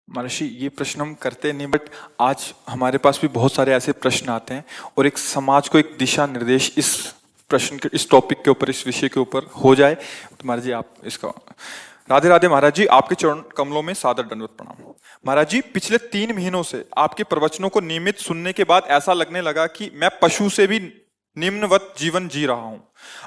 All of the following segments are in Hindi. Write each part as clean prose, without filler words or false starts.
महर्षि, ये प्रश्न हम करते नहीं, बट आज हमारे पास भी बहुत सारे ऐसे प्रश्न आते हैं और एक समाज को एक दिशा निर्देश इस प्रश्न के, इस टॉपिक के ऊपर, इस विषय के ऊपर हो जाए। तो महाराज जी, आप इसका राधे राधे। महाराज जी, आपके चरण कमलों में सादर दंडवत प्रणाम। महाराज जी, पिछले 3 महीनों से आपके प्रवचनों को नियमित सुनने के बाद ऐसा लगने लगा कि मैं पशु से भी निम्नवत जीवन जी रहा हूं।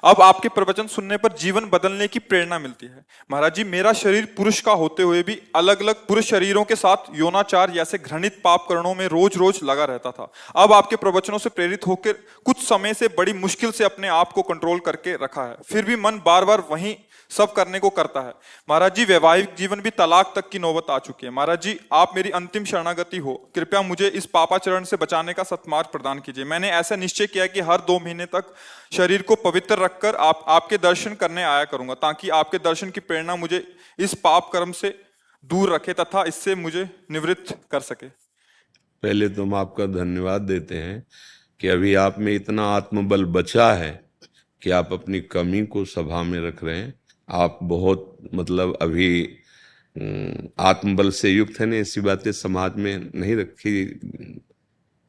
अब आपके प्रवचन सुनने पर जीवन बदलने की प्रेरणा मिलती है। महाराज जी, मेरा शरीर पुरुष का होते हुए भी अलग अलग पुरुष शरीरों के साथ यौनाचार जैसे घृणित पाप कर्णों में रोज रोज लगा रहता था। अब आपके प्रवचनों से प्रेरित होकर कुछ समय से बड़ी मुश्किल से अपने आप को कंट्रोल करके रखा है, फिर भी मन बार बार वही सब करने को करता है। महाराज जी, वैवाहिक जीवन भी तलाक तक की नौबत आ चुकी है। महाराज जी, आप मेरी अंतिम शरणागति हो, कृपया मुझे इस पापाचरण से बचाने का सत्मार्ग प्रदान कीजिए। मैंने ऐसा निश्चय किया कि हर 2 महीने तक शरीर को पवित्र रखकर आपके दर्शन करने आया करूंगा, ताकि आपके दर्शन की प्रेरणा मुझे इस पाप कर्म से दूर रखे तथा इससे मुझे निवृत्त कर सके। पहले तो हम आपका धन्यवाद देते हैं कि अभी आप में इतना आत्मबल बचा है कि आप अपनी कमी को सभा में रख रहे हैं। आप बहुत मतलब अभी आत्मबल से युक्त है ना, ऐसी बातें समाज में नहीं रखी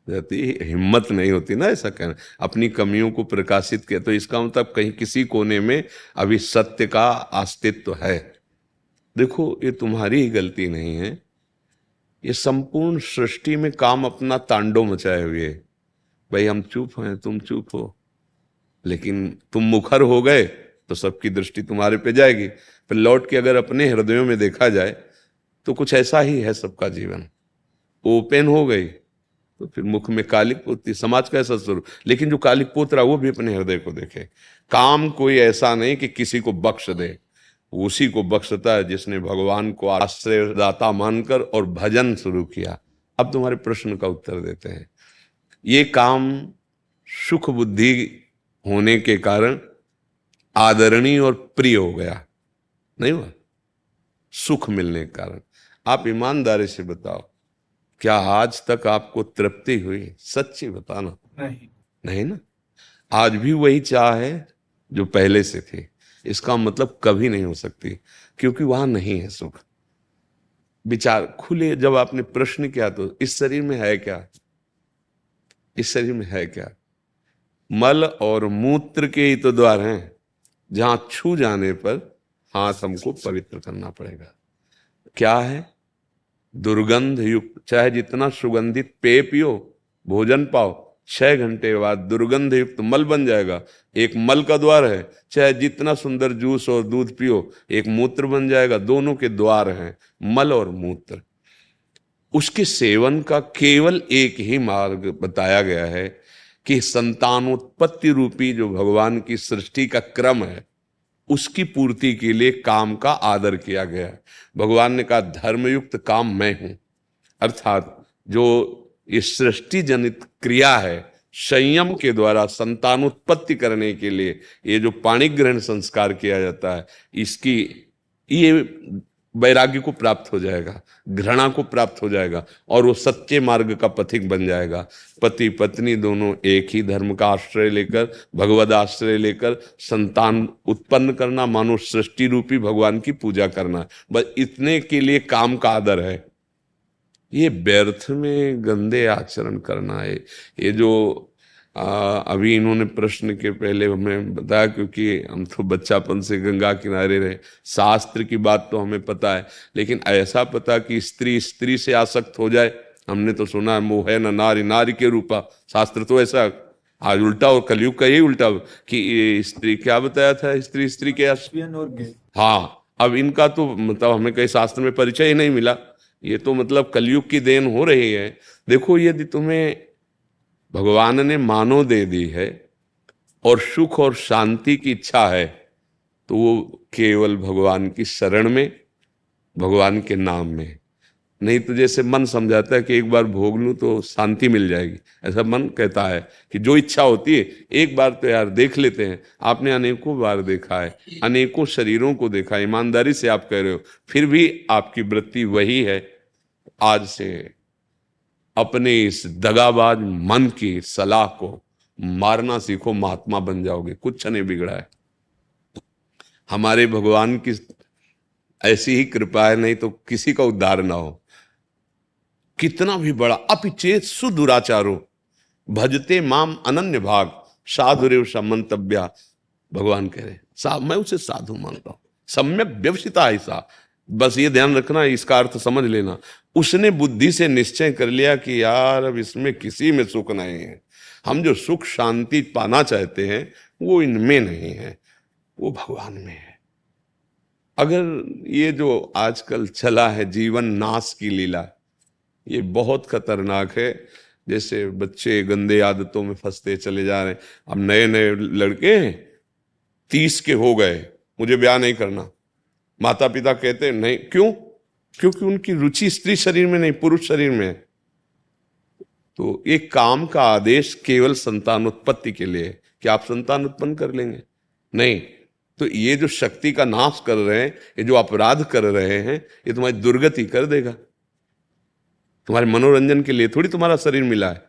रहती, हिम्मत नहीं होती ना ऐसा कहना, अपनी कमियों को प्रकाशित किया। तो इसका मतलब कहीं किसी कोने में अभी सत्य का अस्तित्व है। देखो, ये तुम्हारी ही गलती नहीं है, ये संपूर्ण सृष्टि में काम अपना तांडव मचाए हुए है। भाई हम चुप हैं, तुम चुप हो, लेकिन तुम मुखर हो गए तो सबकी दृष्टि तुम्हारे पे जाएगी। फिर लौट के अगर अपने हृदयों में देखा जाए तो कुछ ऐसा ही है सबका जीवन। ओपन हो गई तो फिर मुख में कालिक पोती, समाज का ऐसा स्वरूप। लेकिन जो कालिक पोत रहा वो भी अपने हृदय को देखे। काम कोई ऐसा नहीं कि किसी को बख्श दे, उसी को बख्शता है जिसने भगवान को आश्रयदाता मानकर और भजन शुरू किया। अब तुम्हारे प्रश्न का उत्तर देते हैं। ये काम सुख बुद्धि होने के कारण आदरणीय और प्रिय हो गया, नहीं हुआ? सुख मिलने के कारण। आप ईमानदारी से बताओ, क्या आज तक आपको तृप्ति हुई? सच्ची बताना। नहीं। नहीं ना? आज भी वही चाह है जो पहले से थी। इसका मतलब कभी नहीं हो सकती, क्योंकि वहां नहीं है सुख। विचार खुले, जब आपने प्रश्न किया तो इस शरीर में है क्या? इस शरीर में है क्या? मल और मूत्र के ही तो द्वार हैं, जहां छू जाने पर हाथ हमको पवित्र करना पड़ेगा। क्या है? दुर्गंध युक्त, चाहे जितना सुगंधित पेय पियो, भोजन पाओ, 6 घंटे बाद दुर्गंध युक्त मल बन जाएगा। एक मल का द्वार है। चाहे जितना सुंदर जूस और दूध पियो, एक मूत्र बन जाएगा। दोनों के द्वार हैं, मल और मूत्र। उसके सेवन का केवल एक ही मार्ग बताया गया है कि संतानोत्पत्ति रूपी जो भगवान की सृष्टि का क्रम है, उसकी पूर्ति के लिए काम का आदर किया गया है। भगवान ने कहा धर्मयुक्त काम मैं हूं, अर्थात जो ये सृष्टि जनित क्रिया है, संयम के द्वारा संतानोत्पत्ति करने के लिए ये जो पाणी ग्रहण संस्कार किया जाता है, इसकी ये वैराग्य को प्राप्त हो जाएगा, घृणा को प्राप्त हो जाएगा, और वो सच्चे मार्ग का पथिक बन जाएगा। पति पत्नी दोनों एक ही धर्म का आश्रय लेकर, भगवद आश्रय लेकर संतान उत्पन्न करना, मानो सृष्टि रूपी भगवान की पूजा करना, बस इतने के लिए काम का आदर है। ये व्यर्थ में गंदे आचरण करना है। ये जो अभी इन्होंने प्रश्न के पहले हमें बताया, क्योंकि हम तो बच्चापन से गंगा किनारे रहे, शास्त्र की बात तो हमें पता है, लेकिन ऐसा पता कि स्त्री स्त्री से आसक्त हो जाए, हमने तो सुना है मोह न नारी नारी के रूपा। शास्त्र तो ऐसा, आज उल्टा, और कलयुग का यही उल्टा कि स्त्री, क्या बताया था, स्त्री स्त्री के और गे। हाँ, अब इनका तो मतलब हमें कहीं शास्त्र में परिचय ही नहीं मिला। ये तो मतलब कलयुग की देन हो रही है। देखो, यदि तुम्हें भगवान ने मानो दे दी है और सुख और शांति की इच्छा है, तो वो केवल भगवान की शरण में, भगवान के नाम में। नहीं तो जैसे मन समझाता है कि एक बार भोग लूं तो शांति मिल जाएगी, ऐसा मन कहता है कि जो इच्छा होती है एक बार तो यार देख लेते हैं। आपने अनेकों बार देखा है, अनेकों शरीरों को देखा है, ईमानदारी से आप कह रहे हो, फिर भी आपकी वृत्ति वही है। आज से अपने इस दगाबाज मन की सलाह को मारना सीखो, महात्मा बन जाओगे। कुछ नहीं बिगड़ा है। हमारे भगवान की ऐसी ही कृपा है, नहीं तो किसी का उद्धार ना हो। कितना भी बड़ा अपिचेत सुदुराचारो भजते माम अनन्य भाग साधुरेव समंतव्या। भगवान कह रहे मैं उसे साधु मानता हूं, सम्यक व्यवसिता ऐसा। बस ये ध्यान रखना, इसका अर्थ समझ लेना। उसने बुद्धि से निश्चय कर लिया कि यार अब इसमें किसी में सुख नहीं है, हम जो सुख शांति पाना चाहते हैं वो इनमें नहीं है, वो भगवान में है। अगर ये जो आजकल चला है जीवन नाश की लीला, ये बहुत खतरनाक है। जैसे बच्चे गंदे आदतों में फंसते चले जा रहे हैं। अब नए नए लड़के 30 के हो गए, मुझे ब्याह नहीं करना, माता पिता कहते हैं नहीं। क्यों? क्योंकि उनकी रुचि स्त्री शरीर में नहीं, पुरुष शरीर में है। तो एक काम का आदेश केवल संतानोत्पत्ति के लिए है कि आप संतान उत्पन्न कर लेंगे, नहीं। तो ये जो शक्ति का नाश कर रहे हैं, ये जो अपराध कर रहे हैं, ये तुम्हारी दुर्गति कर देगा। तुम्हारे मनोरंजन के लिए थोड़ी तुम्हारा शरीर मिला है।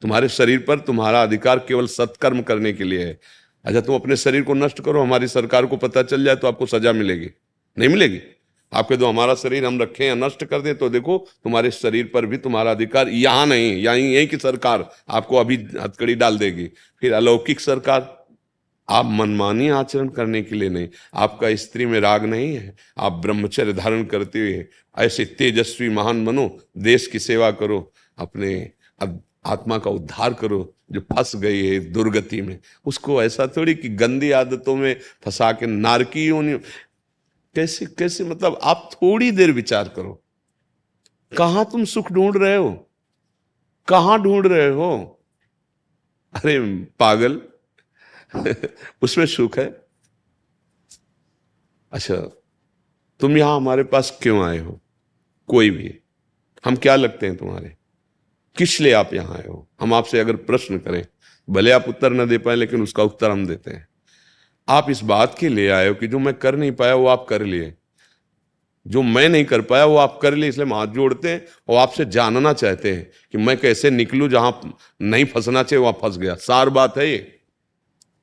तुम्हारे शरीर पर तुम्हारा अधिकार केवल सत्कर्म करने के लिए है। अच्छा, तुम अपने शरीर को नष्ट करो, हमारी सरकार को पता चल जाए तो आपको सजा मिलेगी? नहीं मिलेगी। आप कह दो हमारा शरीर हम रखें या नष्ट कर दें, तो देखो तुम्हारे शरीर पर भी तुम्हारा अधिकार यहां नहीं, यहीं की सरकार आपको अभी हथकड़ी डाल देगी। फिर अलौकिक सरकार, आप मनमानी आचरण करने के लिए नहीं, आपका स्त्री में राग नहीं है, आप ब्रह्मचर्य धारण करते हुए ऐसे तेजस्वी महान बनो, देश की सेवा करो, अपने आत्मा का उद्धार करो। जो फंस गई है दुर्गति में, उसको ऐसा थोड़ी कि गंदी आदतों में फंसा के नारकी योनि। कैसे कैसे, मतलब आप थोड़ी देर विचार करो, कहां तुम सुख ढूंढ रहे हो, कहां ढूंढ रहे हो? अरे पागल उसमें सुख है। अच्छा, तुम यहां हमारे पास क्यों आए हो? कोई भी, हम क्या लगते हैं तुम्हारे? किस लिए आप यहां आए हो? हम आपसे अगर प्रश्न करें, भले आप उत्तर न दे पाए, लेकिन उसका उत्तर हम देते हैं। आप इस बात के लिए आए हो कि जो मैं कर नहीं पाया वो आप कर लिए, जो मैं नहीं कर पाया वो आप कर लिए। इसलिए हम हाथ जोड़ते हैं और आपसे जानना चाहते हैं कि मैं कैसे निकलूं, जहां नहीं फंसना चाहिए वहां फंस गया। सार बात है ये,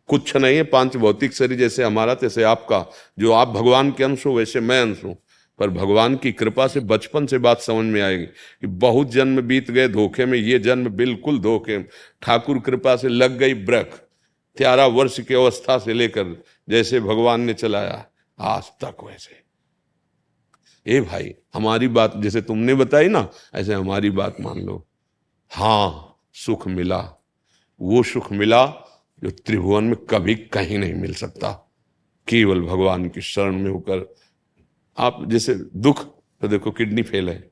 कुछ नहीं है। पांच भौतिक शरीर जैसे हमारा तैसे आपका, जो आप भगवान के अंश हो वैसे मैं अंश हूं। पर भगवान की कृपा से बचपन से बात समझ में आएगी कि बहुत जन्म बीत गए धोखे में, ये जन्म बिल्कुल धोखे। ठाकुर कृपा से लग गई ब्रक, 13 वर्ष की अवस्था से लेकर जैसे भगवान ने चलाया आज तक वैसे। ए भाई, हमारी बात जैसे तुमने बताई ना, ऐसे हमारी बात मान लो। हाँ, सुख मिला, वो सुख मिला जो त्रिभुवन में कभी कहीं नहीं मिल सकता, केवल भगवान की शरण में होकर। आप जैसे दुख, तो देखो किडनी फेल है,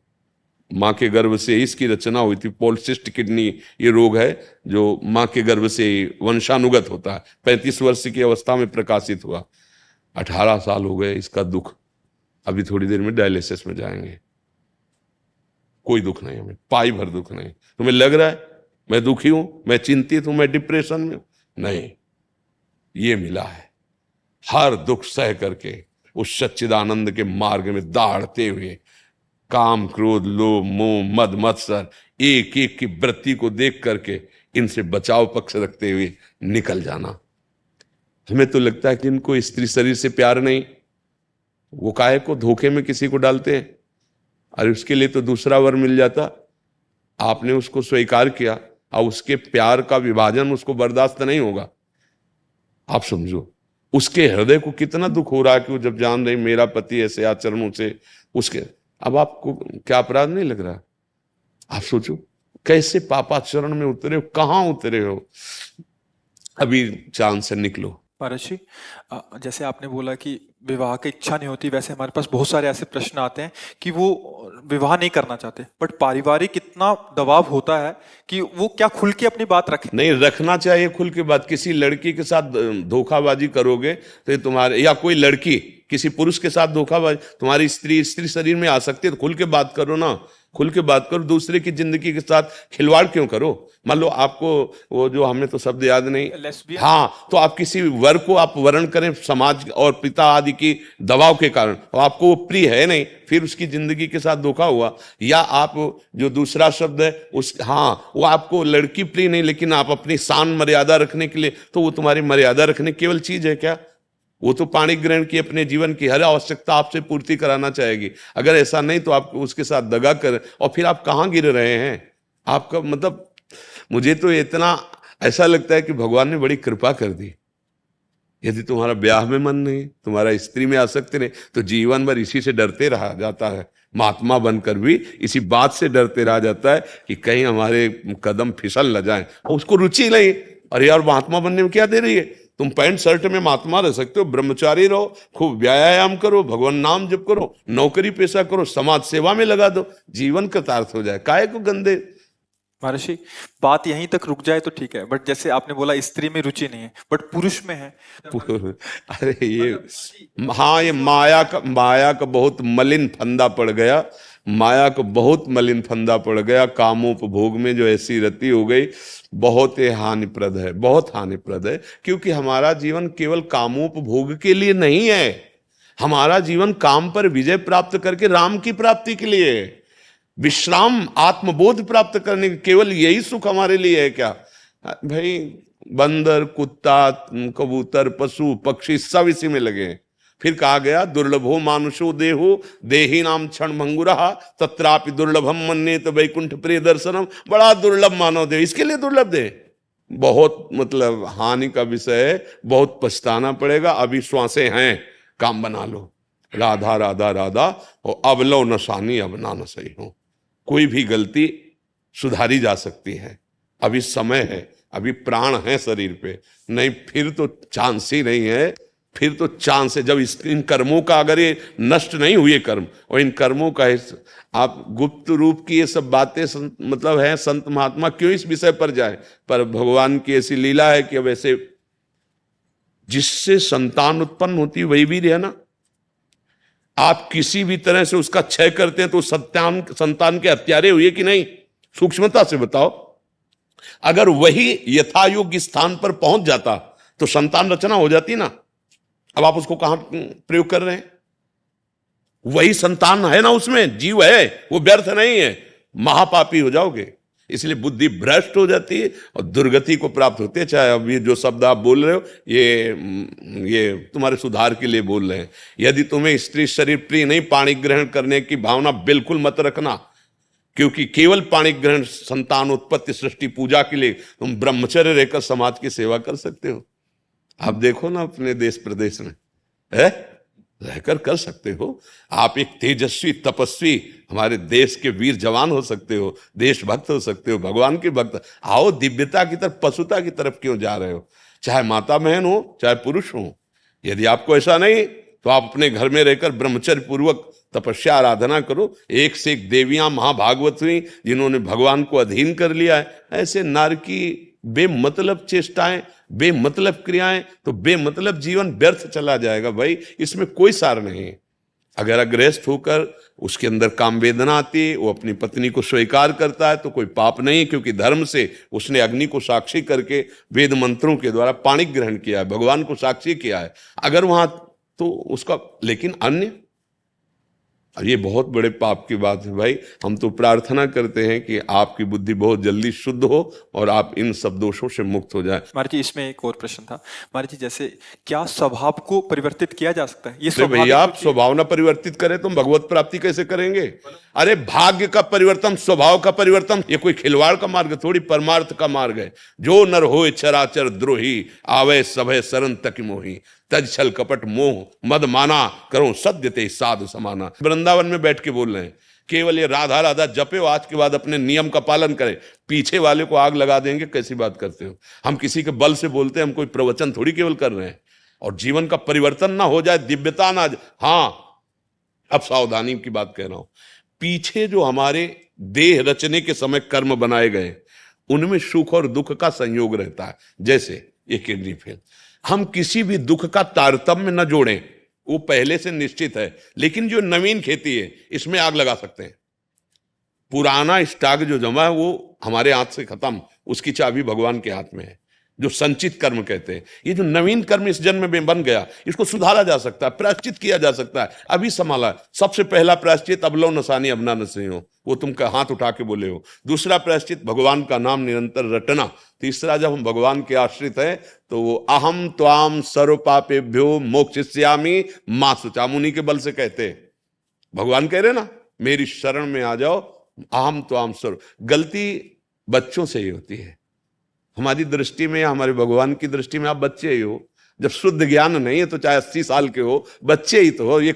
माँ के गर्भ से इसकी रचना हुई थी। पॉलिसिस्ट किडनी ये रोग है जो माँ के गर्भ से वंशानुगत होता है। 35 वर्ष की अवस्था में प्रकाशित हुआ, 18 साल हो गए इसका दुख। अभी थोड़ी देर में डायलिसिस में जाएंगे। कोई दुख नहीं हमें, पाई भर दुख नहीं। तुम्हें लग रहा है मैं दुखी हूं, मैं चिंतित हूं, मैं डिप्रेशन में? नहीं, ये मिला है। हर दुख सह करके उस सच्चिदानंद के मार्ग में दौड़ते हुए, काम क्रोध लोभ मोह मद मत्सर एक एक की वृत्ति को देख करके इनसे बचाव पक्ष रखते हुए निकल जाना। हमें तो लगता है कि इनको स्त्री शरीर से प्यार नहीं, वो काहे को धोखे में किसी को डालते हैं। अरे उसके लिए तो दूसरा वर मिल जाता, आपने उसको स्वीकार किया, और उसके प्यार का विभाजन उसको बर्दाश्त नहीं होगा। आप समझो उसके हृदय को कितना दुख हो रहा है कि वो जब जान रही मेरा पति ऐसे आचरणों से उसके, अब आपको क्या अपराध नहीं लग रहा? आप सोचो कैसे पापाचरण में उतरे हो, कहां उतरे हो। अभी चांद से निकलो। महाराज जी, जैसे आपने बोला कि विवाह की इच्छा नहीं होती, वैसे हमारे पास बहुत सारे ऐसे प्रश्न आते हैं कि वो विवाह नहीं करना चाहते, बट पारिवारिक इतना दबाव होता है कि वो क्या खुल के अपनी बात रखें? नहीं, रखना चाहिए खुल के बात। किसी लड़की के साथ धोखाबाजी करोगे तो ये तुम्हारे, या कोई लड़की किसी पुरुष के साथ धोखाबाजी, तुम्हारी स्त्री शरीर में आ सकती है, तो खुल के बात करो ना, खुल के बात करो। दूसरे की जिंदगी के साथ खिलवाड़ क्यों करो? मान लो आपको वो जो, हमें तो शब्द याद नहीं, हाँ, तो आप किसी वर को आप वर्ण करें समाज और पिता आदि की दबाव के कारण, और आपको वो प्रिय है नहीं, फिर उसकी जिंदगी के साथ धोखा हुआ। या आप जो दूसरा शब्द है उस, हाँ, वो आपको लड़की प्रिय नहीं, लेकिन आप अपनी शान मर्यादा रखने के लिए, तो वो तुम्हारी मर्यादा रखने केवल चीज है क्या? वो तो पाणी ग्रहण की अपने जीवन की हर आवश्यकता आपसे पूर्ति कराना चाहेगी। अगर ऐसा नहीं तो आप उसके साथ दगा कर, और फिर आप कहाँ गिर रहे हैं? आपका मतलब, मुझे तो इतना ऐसा लगता है कि भगवान ने बड़ी कृपा कर दी। यदि तुम्हारा ब्याह में मन नहीं, तुम्हारा स्त्री में आसक्ति नहीं, तो जीवन भर इसी से डरते रहा जाता है। महात्मा बनकर भी इसी बात से डरते रहा जाता है कि कहीं हमारे कदम फिसल न जाएं, और उसको रुचि नहीं। अरे यार, महात्मा बनने में क्या दे रही है? तुम पैंट शर्ट में महात्मा रह सकते हो, ब्रह्मचारी रहो, खूब व्यायाम करो, भगवान नाम जप करो, नौकरी पेशा करो, समाज सेवा में लगा दो, जीवन कृतार्थ हो जाए। काहे को गंदे? महर्षि, बात यहीं तक रुक जाए तो ठीक है, बट जैसे आपने बोला स्त्री में रुचि नहीं है बट पुरुष में है। अरे ये, हाँ, ये माया का बहुत मलिन फंदा पड़ गया। माया को बहुत मलिन फंदा पड़ गया। कामोपभोग में जो ऐसी रति हो गई, बहुत ही हानिप्रद है, बहुत हानिप्रद है। क्योंकि हमारा जीवन केवल कामोपभोग के लिए नहीं है। हमारा जीवन काम पर विजय प्राप्त करके राम की प्राप्ति के लिए है। विश्राम, आत्मबोध प्राप्त करने के, केवल यही सुख हमारे लिए है क्या? भाई, बंदर, कुत्ता, कबूतर, पशु पक्षी सब इसी में लगे हैं। फिर कहा गया, दुर्लभो मानुषो देहो देही नाम क्षण भंगुरहा तत्रापि दुर्लभम मन्येत वैकुंठ प्रिय दर्शनम। बड़ा दुर्लभ मानव देह, इसके लिए दुर्लभ देह बहुत मतलब हानि का विषय है। बहुत पछताना पड़ेगा। अभी श्वासें हैं, काम बना लो। राधा राधा राधा, और अब लो नशानी अब ना न सही हो। कोई भी गलती सुधारी जा सकती है। अभी समय है, अभी प्राण है शरीर पे, नहीं फिर तो चांस ही नहीं है। फिर तो चांस है, जब इन कर्मों का, अगर ये नष्ट नहीं हुए कर्म, और इन कर्मों का आप गुप्त रूप की ये सब बातें मतलब है, संत महात्मा क्यों इस विषय पर जाए? पर भगवान की ऐसी लीला है कि अब ऐसे जिससे संतान उत्पन्न होती है वही वीर है ना। आप किसी भी तरह से उसका क्षय करते हैं तो संतान के हत्यारे हुए कि नहीं? सूक्ष्मता से बताओ। अगर वही यथा योग्य स्थान पर पहुंच जाता तो संतान रचना हो जाती ना। अब आप उसको कहां प्रयोग कर रहे हैं? वही संतान है ना, उसमें जीव है, वो व्यर्थ नहीं है। महापापी हो जाओगे। इसलिए बुद्धि भ्रष्ट हो जाती है और दुर्गति को प्राप्त होते हैं। चाहे अब ये जो शब्द आप बोल रहे हो, ये तुम्हारे सुधार के लिए बोल रहे हैं। यदि तुम्हें स्त्री शरीर प्रिय नहीं, पाणी ग्रहण करने की भावना बिल्कुल मत रखना। क्योंकि केवल पाणी ग्रहण, संतान उत्पत्ति, सृष्टि पूजा के लिए तुम ब्रह्मचर्य रहकर समाज की सेवा कर सकते हो। आप देखो ना अपने देश प्रदेश में है, रहकर कर सकते हो। आप एक तेजस्वी तपस्वी हमारे देश के वीर जवान हो सकते हो, देशभक्त हो सकते हो, भगवान के भक्त। आओ दिव्यता की तरफ, पशुता की तरफ क्यों जा रहे हो? चाहे माता बहन हो, चाहे पुरुष हो। यदि आपको ऐसा नहीं तो आप अपने घर में रहकर ब्रह्मचर्य पूर्वक तपस्या आराधना करो। एक से एक देवियां महाभागवत हुई जिन्होंने भगवान को अधीन कर लिया है। ऐसे नार की बेमतलब चेष्टाएं, बेमतलब क्रियाएं, तो बेमतलब जीवन व्यर्थ चला जाएगा। भाई, इसमें कोई सार नहीं। अगर अग्रस्त होकर उसके अंदर काम वेदना आती है, वो अपनी पत्नी को स्वीकार करता है तो कोई पाप नहीं, क्योंकि धर्म से उसने अग्नि को साक्षी करके वेद मंत्रों के द्वारा पाणी ग्रहण किया है, भगवान को साक्षी किया है। अगर वहां तो उसका, लेकिन अन्य, ये बहुत बड़े पाप की बात है। भाई, हम तो प्रार्थना करते हैं कि आपकी बुद्धि बहुत जल्दी शुद्ध हो और आप इन सब दोषों से मुक्त हो जाए। महाराज जी, इसमें एक और प्रश्न था। महाराज जी, जैसे क्या स्वभाव को परिवर्तित किया जा सकता है? ये भैया, आप स्वभाव ना परिवर्तित करें तो भगवत प्राप्ति कैसे करेंगे? अरे भाग्य का परिवर्तन, स्वभाव का परिवर्तन, ये कोई खिलवाड़ का मार्ग थोड़ी, परमार्थ का मार्ग है। जो नर होए चराचर द्रोही, आवे सभय शरण तक मोही, तज छल कपट मोह मद माना, करो सद्य ते साधु समाना। वृंदावन में बैठ के बोल रहे हैं, केवल ये राधा राधा जपे हो, आज के बाद अपने नियम का पालन करें। पीछे वाले को आग लगा देंगे, कैसी बात करते हो? हम किसी के बल से बोलते हैं, हम कोई प्रवचन थोड़ी केवल कर रहे हैं। और जीवन का परिवर्तन ना हो जाए, दिव्यता ना। हाँ, अब सावधानी की बात कह रहा हूं। पीछे जो हमारे देह रचने के समय कर्म बनाए गए, उनमें सुख और दुख का संयोग रहता है। जैसे ये किडनी फेल, हम किसी भी दुख का तारतम्य न जोड़ें, वो पहले से निश्चित है। लेकिन जो नवीन खेती है, इसमें आग लगा सकते हैं। पुराना स्टॉक जो जमा है वो हमारे हाथ से खत्म, उसकी चाबी भगवान के हाथ में है। जो संचित कर्म कहते हैं। ये जो नवीन कर्म इस जन्म में बन गया, इसको सुधारा जा सकता है, प्रायश्चित किया जा सकता है। अभी संभाला है। सबसे पहला प्रायश्चित अबलो नसानी अबना नसनी हो, वो तुम का हाथ उठा के बोले हो। दूसरा प्रायश्चित भगवान का नाम निरंतर रटना। तीसरा, जब हम भगवान के आश्रित हैं तो वो अहम त्वाम सर्व पापेभ्यो मोक्षयिष्यामि मा शुचा, मुनि के बल से कहते हैं। भगवान कह रहे ना, मेरी शरण में आ जाओ, अहम त्वाम सर्व। गलती बच्चों से ही होती है। हमारी दृष्टि में, हमारे भगवान की दृष्टि में आप बच्चे ही हो। जब शुद्ध ज्ञान नहीं है तो चाहे 80 साल के हो, बच्चे ही तो हो। ये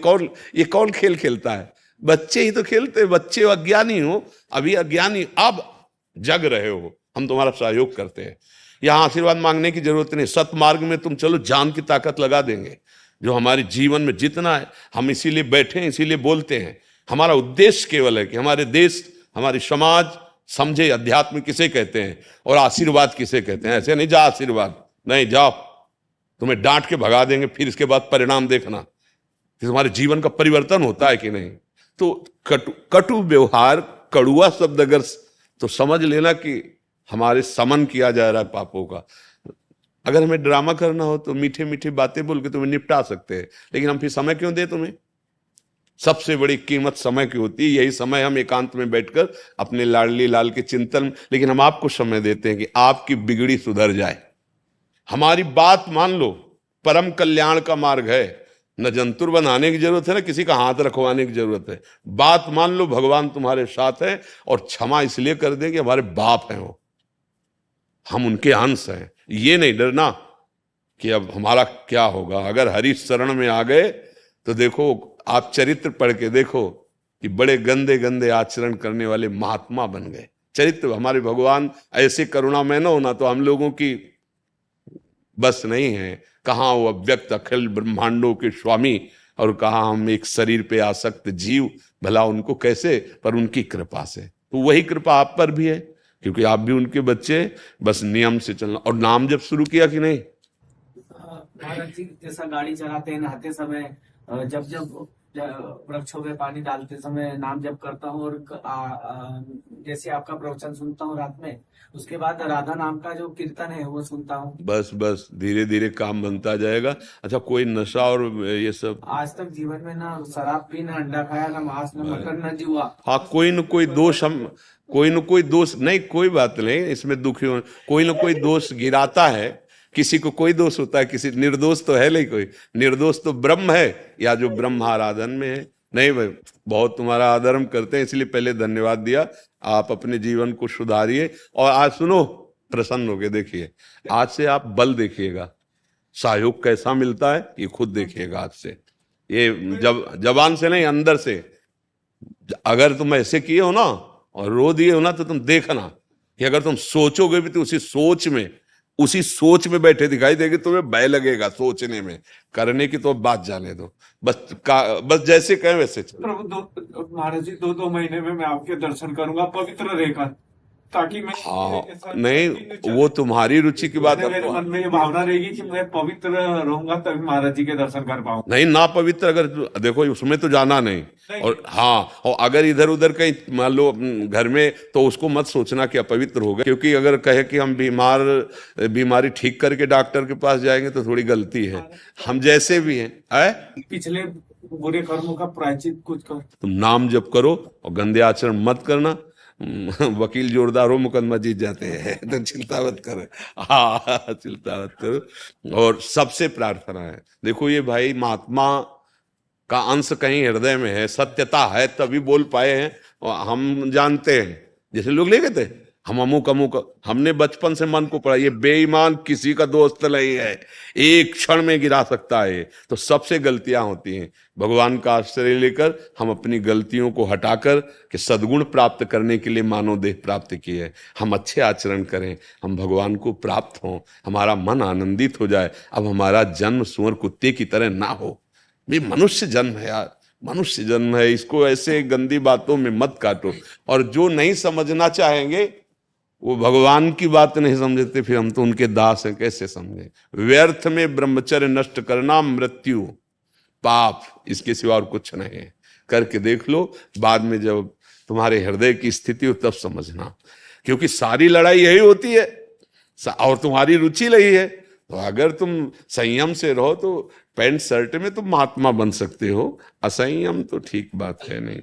कौन खेल खेलता है? बच्चे ही तो खेलते हैं। बच्चे अज्ञानी हो, अभी अज्ञानी, अब जग रहे हो, हम तुम्हारा सहयोग करते हैं। यहां आशीर्वाद मांगने की जरूरत नहीं। सतमार्ग में तुम चलो, जान की ताकत लगा देंगे। जो हमारे जीवन में जितना है, हम इसीलिए बैठे हैं, इसीलिए बोलते हैं। हमारा उद्देश्य केवल है कि हमारे देश, हमारी समाज समझे अध्यात्म किसे कहते हैं और आशीर्वाद किसे कहते हैं। ऐसे नहीं जा आशीर्वाद, नहीं जाओ, तुम्हें डांट के भगा देंगे, फिर इसके बाद परिणाम देखना कि तुम्हारे जीवन का परिवर्तन होता है कि नहीं। तो कटु व्यवहार, कड़ुआ शब्द अगर तो समझ लेना कि हमारे समन किया जा रहा है पापों का। अगर हमें ड्रामा करना हो तो मीठे मीठे बातें बोल के तुम्हें निपटा सकते हैं, लेकिन हम फिर समय क्यों दे तुम्हें? सबसे बड़ी कीमत समय की होती है। यही समय हम एकांत में बैठकर अपने लाडली लाल के चिंतन, लेकिन हम आपको समय देते हैं कि आपकी बिगड़ी सुधर जाए। हमारी बात मान लो, परम कल्याण का मार्ग है। न जंतुर बनाने की जरूरत है, ना किसी का हाथ रखवाने की जरूरत है। बात मान लो, भगवान तुम्हारे साथ है, और क्षमा इसलिए कर दें कि हमारे बाप हैं वो, हम उनके अंश हैं। ये नहीं डरना कि अब हमारा क्या होगा। अगर हरि शरण में आ गए तो देखो, आप चरित्र पढ़ के देखो कि बड़े गंदे गंदे आचरण करने वाले महात्मा बन गए। चरित्र, हमारे भगवान ऐसे करुणामय न होना तो हम लोगों की बस नहीं है। कहाँ वो अव्यक्त अखिल ब्रह्मांडों के स्वामी, और कहाँ हम एक शरीर पे आसक्त जीव। भला उनको कैसे? पर उनकी कृपा से। तो वही कृपा आप पर भी है, क्योंकि आप भी उनके बच्चे। बस नियम से चलना। और नाम जब शुरू किया कि नहीं? महाराज जी, जैसा गाड़ी चलाते हैं, नहाते समय, जब वृक्षों में पानी डालते समय नाम जप करता हूँ, और जैसे आपका प्रवचन सुनता हूँ रात में, उसके बाद राधा नाम का जो कीर्तन है वो सुनता हूँ। बस धीरे धीरे काम बनता जाएगा। अच्छा, कोई नशा और ये सब? आज तक जीवन में ना शराब पी, ना अंडा खाया, ना मांस, ना मटन, ना जुआ। हाँ, कोई न कोई दोष नहीं, कोई बात नहीं, इसमें दुखी हो। कोई न कोई दोष गिराता है। किसी को कोई दोष होता है, किसी निर्दोष तो है नहीं कोई। निर्दोष तो ब्रह्म है, या जो ब्रह्म आराधन में है। नहीं भाई, बहुत तुम्हारा आदर हम करते हैं, इसलिए पहले धन्यवाद दिया। आप अपने जीवन को सुधारिए। और आज सुनो, प्रसन्न होके देखिए, आज से आप बल देखिएगा, सहयोग कैसा मिलता है ये खुद देखिएगा आज से। ये जब जबान से नहीं, अंदर से। अगर तुम ऐसे किए हो ना और रो दिए हो ना, तो तुम देखना कि अगर तुम सोचोगे भी तो उसी सोच में बैठे दिखाई देगी। तुम्हें भय लगेगा सोचने में, करने की तो बात जाने दो। बस जैसे कहें वैसे चलो। प्रभु, महाराज जी, 2 महीने में मैं आपके दर्शन करूंगा पवित्र रहकर, ताकि मैं नहीं, वो तुम्हारी रुचि की बात है। मेरे मन में ये भावना रहेगी कि मैं पवित्र रहूंगा तभी महाराज जी के दर्शन कर पाऊँ। नहीं, ना पवित्र अगर देखो, उसमें तो जाना नहीं। और हाँ, और अगर इधर उधर कहीं मान लो घर में, तो उसको मत सोचना कि अपवित्र हो गए। क्योंकि अगर कहे कि हम बीमारी ठीक करके डॉक्टर के पास जाएंगे तो थोड़ी गलती है। हम जैसे भी हैं, पिछले बुरे कर्मों का प्रायश्चित कुछ कर। तुम नाम जप करो और गंदे आचरण मत करना। वकील जोरदार हो, मुकदमा जीत जाते हैं। तो चिंता मत करो। हाँ, चिंता मत करो। और सबसे प्रार्थना है, देखो ये भाई महात्मा का अंश कहीं हृदय में है, सत्यता है, तभी बोल पाए हैं। और हम जानते हैं, जैसे लोग ले गए थे, हम अमुक हमने बचपन से मन को पढ़ा, ये बेईमान किसी का दोस्त नहीं है, एक क्षण में गिरा सकता है। तो सबसे गलतियां होती हैं। भगवान का आश्रय लेकर हम अपनी गलतियों को हटाकर कि सद्गुण प्राप्त करने के लिए मानव देह प्राप्त किए है। हम अच्छे आचरण करें, हम भगवान को प्राप्त हों, हमारा मन आनंदित हो जाए। अब हमारा जन्म सुअर कुत्ते की तरह ना हो। ये मनुष्य जन्म है यार, मनुष्य जन्म है। इसको ऐसे गंदी बातों में मत काटो। और जो नहीं समझना चाहेंगे वो भगवान की बात नहीं समझते, फिर हम तो उनके दास हैं, कैसे समझे? व्यर्थ में ब्रह्मचर्य नष्ट करना मृत्यु पाप, इसके सिवा और कुछ नहीं है। करके देख लो, बाद में जब तुम्हारे हृदय की स्थिति हो तब समझना। क्योंकि सारी लड़ाई यही होती है और तुम्हारी रुचि रही है, तो अगर तुम संयम से रहो तो पैंट शर्ट में तुम महात्मा बन सकते हो। असंयम तो ठीक बात है नहीं।